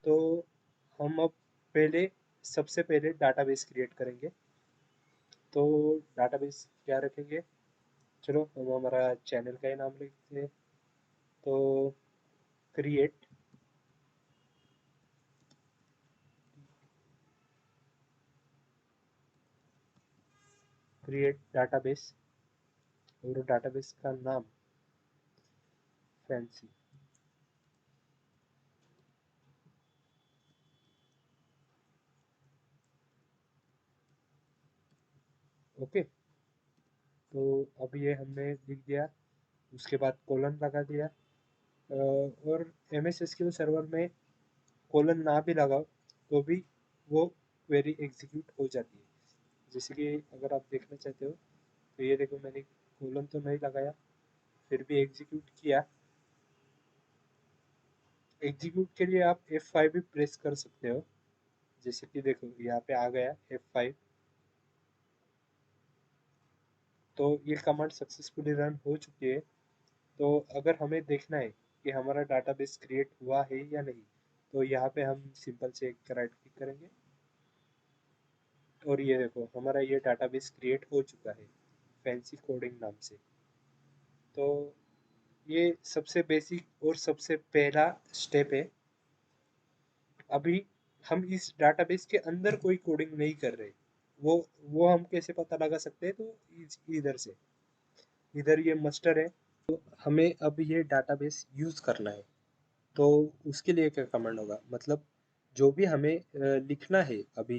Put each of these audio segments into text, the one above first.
तो हम अब सबसे पहले डाटाबेस क्रिएट करेंगे। तो डाटाबेस क्या रखेंगे? चलो हम हमारा चैनल का ही नाम लिखते हैं। तो क्रिएट क्रिएट डाटाबेस, और डाटाबेस का नाम फैंसी। ओके, तो अब ये हमने लिख दिया। उसके बाद कोलन लगा दिया। और एम एस एसक्यूएल सर्वर में कोलन ना भी लगाओ तो भी वो क्वेरी एग्जीक्यूट हो जाती है। जैसे कि अगर आप देखना चाहते हो तो ये देखो, मैंने कोलन तो नहीं लगाया, फिर भी एग्जीक्यूट किया। एग्जीक्यूट के लिए आप F5 भी प्रेस कर सकते हो। जैसे कि देखो यहाँ पे आ गया F5। तो ये कमांड सक्सेसफुली रन हो चुकी है। तो अगर हमें देखना है कि हमारा डाटाबेस क्रिएट हुआ है या नहीं, तो यहाँ पे हम सिंपल से एक राइट क्लिक करेंगे, और ये देखो हमारा ये डाटाबेस क्रिएट हो चुका है फैंसी कोडिंग नाम से। तो ये सबसे बेसिक और सबसे पहला स्टेप है। अभी हम इस डाटाबेस के अंदर कोई कोडिंग नहीं कर रहे। वो वो हम कैसे पता लगा सकते हैं? तो इधर से, इधर ये मास्टर है। हमें अब ये डाटाबेस यूज करना है। तो उसके लिए क्या कमांड होगा, मतलब जो भी हमें लिखना है अभी,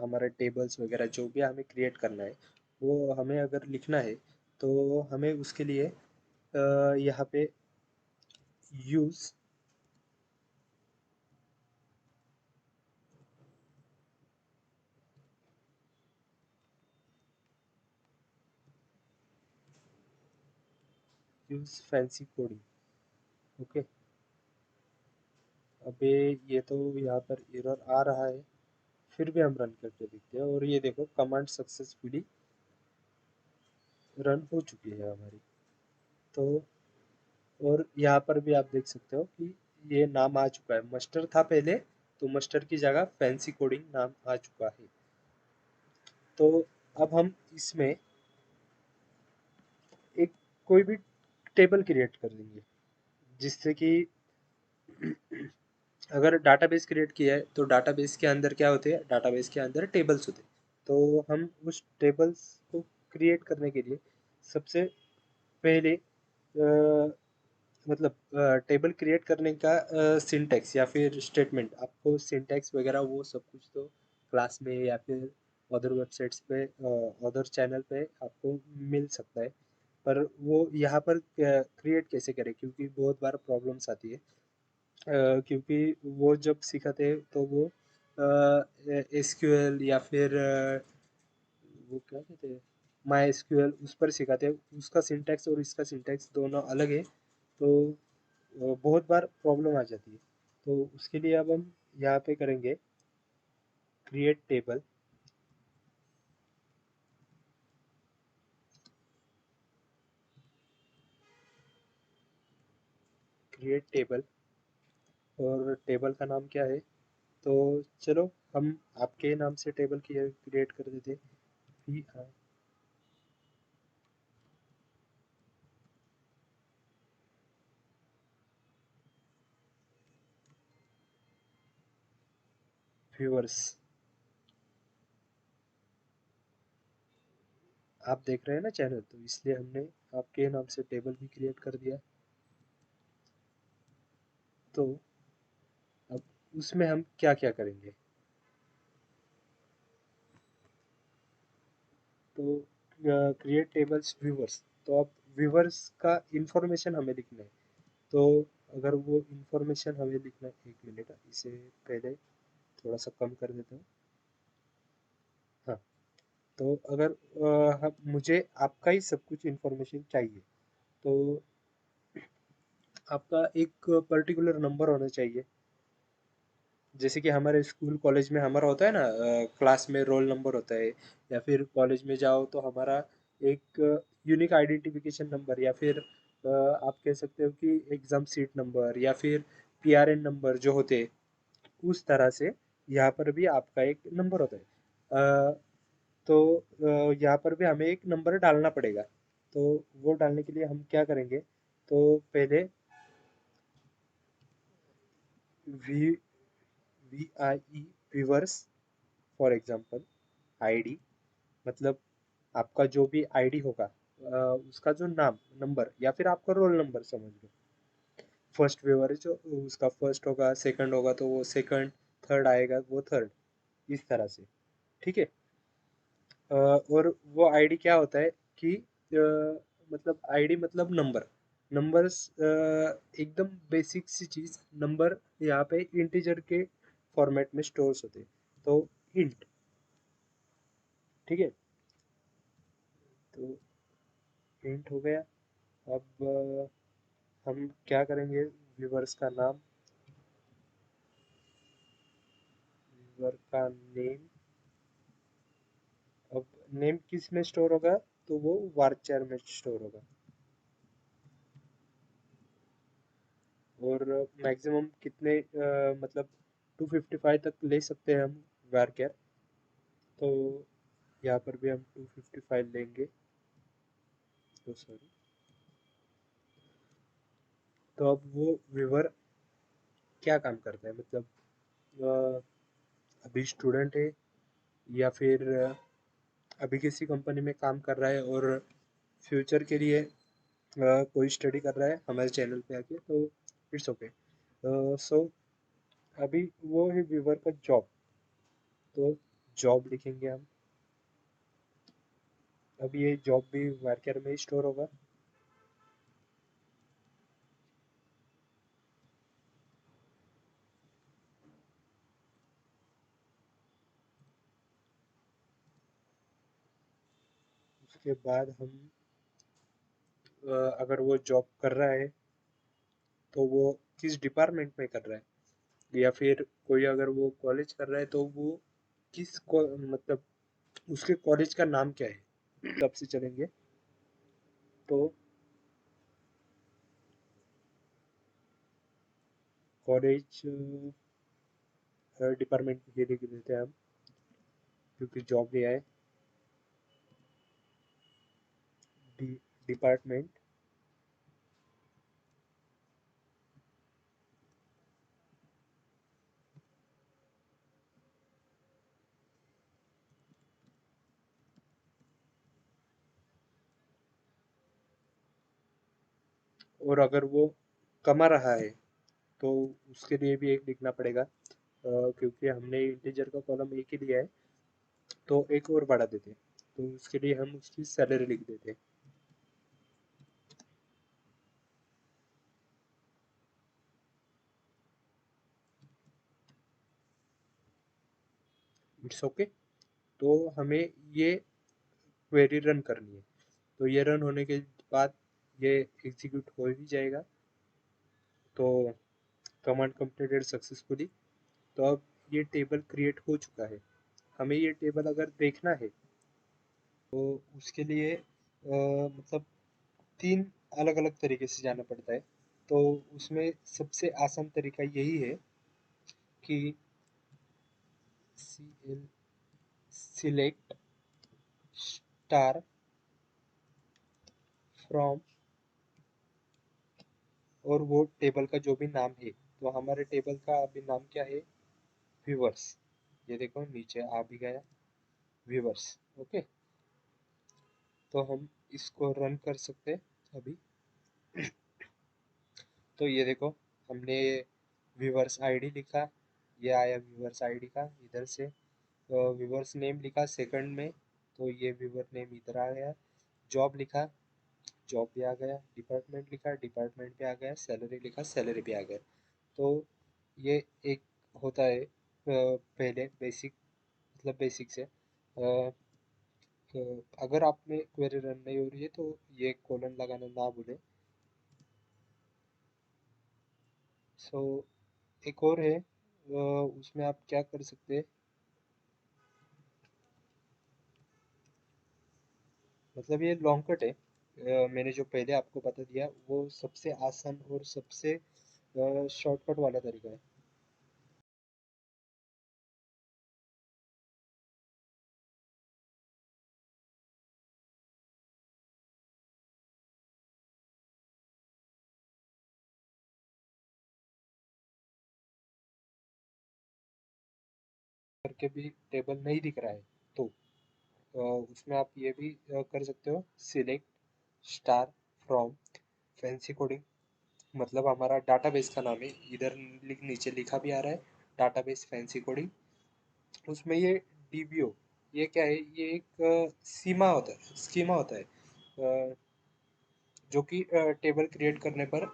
हमारे टेबल्स वगैरह जो भी हमें क्रिएट करना है, वो हमें अगर लिखना है तो हमें उसके लिए यहाँ पे use use fancy coding. Okay, अबे ये तो यहाँ पर एरर आ रहा है, फिर भी हम रन करके देखते हैं। और ये देखो कमांड सक्सेसफुली रन हो चुकी है हमारी। तो और यहाँ पर भी आप देख सकते हो कि ये नाम आ चुका है। मस्टर था पहले, तो मस्टर की जगह फैंसी कोडिंग नाम आ चुका है। तो अब हम इसमें एक कोई भी टेबल क्रिएट कर देंगे, जिससे कि अगर डाटाबेस क्रिएट किया है तो डाटाबेस के अंदर क्या होते हैं? डाटाबेस के अंदर टेबल्स होते हैं। तो हम उस टेबल्स को क्रिएट करने के लिए सबसे पहले मतलब टेबल क्रिएट करने का सिंटैक्स या फिर स्टेटमेंट, आपको सिंटैक्स वगैरह वो सब कुछ तो क्लास में या फिर अदर वेबसाइट्स पे, अदर चैनल पे आपको मिल सकता है। पर वो यहाँ पर क्रिएट कैसे करें, क्योंकि बहुत बार प्रॉब्लम्स आती है। क्योंकि वो जब सिखाते हैं तो वो एसक्यूएल या फिर वो क्या कहते हैं, माई एसक्यूएल, उस पर सिखाते हैं। उसका सिंटैक्स और इसका सिंटैक्स दोनों अलग है। तो बहुत बार प्रॉब्लम आ जाती है। तो उसके लिए अब हम यहाँ पे करेंगे क्रिएट टेबल। क्रिएट टेबल, और टेबल का नाम क्या है? तो चलो हम आपके नाम से टेबल क्रिएट कर देते। वी आर व्यूअर्स, आप देख रहे हैं ना चैनल, तो इसलिए हमने आपके नाम से टेबल भी क्रिएट कर दिया। तो अब उसमें हम क्या क्या करेंगे? तो क्रिएट टेबल्स व्यूअर्स, तो अब व्यूअर्स का इंफॉर्मेशन हमें लिखना है। तो अगर वो इंफॉर्मेशन हमें लिखना है, एक मिनट इसे पहले थोड़ा सा कम कर देता हूँ। हाँ, तो अगर मुझे आपका ही सब कुछ इंफॉर्मेशन चाहिए, तो आपका एक पर्टिकुलर नंबर होना चाहिए। जैसे कि हमारे स्कूल कॉलेज में हमारा होता है ना, क्लास में रोल नंबर होता है, या फिर कॉलेज में जाओ तो हमारा एक यूनिक आइडेंटिफिकेशन नंबर, या फिर आप कह सकते हो कि एग्ज़ाम सीट नंबर, या फिर पीआरएन नंबर जो होते हैं, उस तरह से यहाँ पर भी आपका एक नंबर होता है। तो यहाँ पर भी हमें एक नंबर डालना पड़ेगा। तो वो डालने के लिए हम क्या करेंगे, तो पहले V V I E viewers for example ID, मतलब आपका जो भी आईडी होगा उसका जो नाम नंबर या फिर आपका रोल नंबर समझ लो। फर्स्ट व्यूअर है जो उसका फर्स्ट होगा, सेकंड होगा तो वो सेकंड, थर्ड आएगा वो थर्ड, इस तरह से। ठीक है। और वो आईडी क्या होता है कि मतलब आईडी मतलब नंबर, नंबर्स एकदम बेसिक सी चीज। नंबर यहाँ पे इंटीजर के फॉर्मेट में स्टोर्स होते हैं, तो इंट। ठीक है। तो इंट हो गया। अब हम क्या करेंगे, व्यूवर्स का नाम, व्यूवर का नेम। अब नेम किस में स्टोर होगा, तो वो वार्चर में स्टोर होगा। और मैक्सिमम कितने मतलब 255 तक ले सकते हैं हम वार्चर। तो यहाँ पर भी हम 255 लेंगे। तो सॉरी, तो अब वो व्यूवर क्या काम करता है, मतलब अ, अभी स्टूडेंट है या फिर अभी किसी कंपनी में काम कर रहा है और फ्यूचर के लिए कोई स्टडी कर रहा है हमारे चैनल पे आके, तो इट्स ओके। सो अभी वो है व्यूवर का जॉब, तो जॉब लिखेंगे हम। अब ये जॉब भी वर्कर में ही स्टोर होगा। उसके बाद हम अगर वो जॉब कर रहा है तो वो किस डिपार्टमेंट में कर रहा है, या फिर कोई अगर वो कॉलेज कर रहा है तो वो मतलब उसके कॉलेज का नाम क्या है, तब से चलेंगे। तो कॉलेज डिपार्टमेंट ये लिख देते हैं हम, क्योंकि जॉब लिया है। डिपार्टमेंट। और अगर वो कमा रहा है तो उसके लिए भी एक लिखना पड़ेगा, क्योंकि हमने इंटीजर का कॉलम एक ही लिया है, तो एक और बढ़ा देते हैं। तो उसके लिए हम उसकी सैलरी लिख देते हैं। It's okay. तो हमें ये क्वेरी रन करनी है। तो ये रन होने के बाद ये एग्जीक्यूट हो ही जाएगा। तो कमांड कंप्लीटेड सक्सेसफुली। तो अब ये टेबल क्रिएट हो चुका है। हमें ये टेबल अगर देखना है तो उसके लिए मतलब तीन अलग अलग तरीके से जाना पड़ता है। तो उसमें सबसे आसान तरीका यही है कि सिलेक्ट स्टार फ्रॉम, और वो टेबल का जो भी नाम है। तो हमारे टेबल का अभी नाम क्या है, व्यूवर्स। ये देखो नीचे आ भी गया, व्यूवर्स। ओके। तो हम इसको रन कर सकते हैं अभी। तो ये देखो, हमने व्यूवर्स आईडी लिखा, ये आया व्यूवर्स आईडी का इधर से। व्यूवर्स नेम लिखा सेकंड में, तो ये व्यूवर नेम इधर आ गया। जॉब लिखा, जॉब भी आ गया। डिपार्टमेंट लिखा, डिपार्टमेंट भी आ गया। सैलरी लिखा, सैलरी भी आ गया। तो ये एक होता है पहले बेसिक, मतलब बेसिक से। तो अगर आप में क्वेरी रन नहीं हो रही है तो ये कोलन लगाना ना भूलें। सो एक और है, उसमें आप क्या कर सकते हैं, मतलब ये लॉन्ग कट है। मैंने जो पहले आपको बता दिया वो सबसे आसान और सबसे शॉर्टकट वाला तरीका है। करके भी टेबल नहीं दिख रहा है तो उसमें आप ये भी कर सकते हो, select star from fancy coding, मतलब हमारा डाटाबेस का नाम है, इधर नीचे लिखा भी आ रहा है डाटाबेस फैंसी कोडिंग। उसमें ये डीबीओ, ये क्या है, ये एक सीमा होता है, स्कीमा होता है, जो कि टेबल क्रिएट करने पर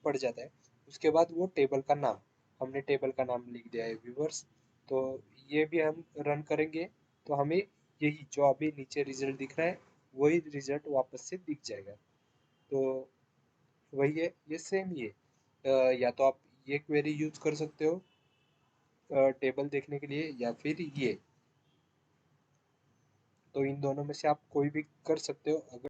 पड़ जाता है। उसके बाद वो टेबल का नाम, हमने टेबल का नाम लिख दिया है व्यूवर्स। तो ये भी हम रन करेंगे तो हमें यही जो अभी नीचे रिजल्ट दिख रहा है वही रिजल्ट वापस से दिख जाएगा। तो वही है, ये सेम ही है। या तो आप ये क्वेरी यूज कर सकते हो टेबल देखने के लिए, या फिर ये, तो इन दोनों में से आप कोई भी कर सकते हो। अगर